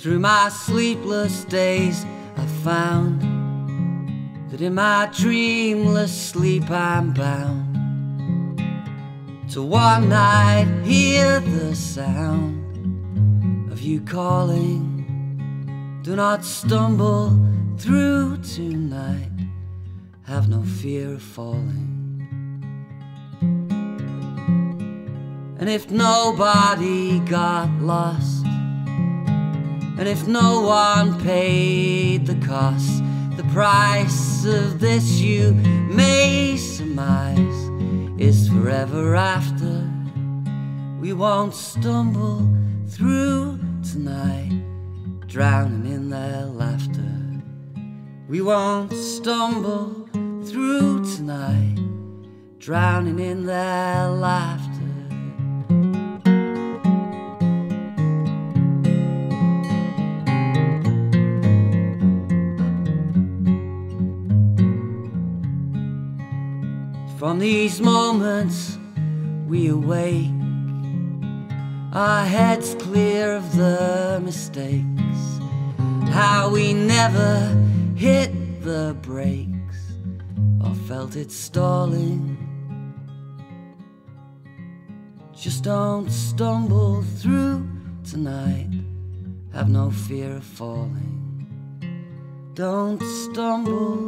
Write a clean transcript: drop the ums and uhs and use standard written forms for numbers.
Through my sleepless days I found that in my dreamless sleep I'm bound to one night hear the sound of you calling. Do not stumble through tonight, have no fear of falling. And if nobody got lost, and if no one paid the cost, the price of this you may surmise is forever after. We won't stumble through tonight, drowning in their laughter. We won't stumble through tonight, drowning in their laughter. From these moments we awake, our heads clear of the mistakes, how we never hit the brakes or felt it stalling. Just don't stumble through tonight, have no fear of falling. Don't stumble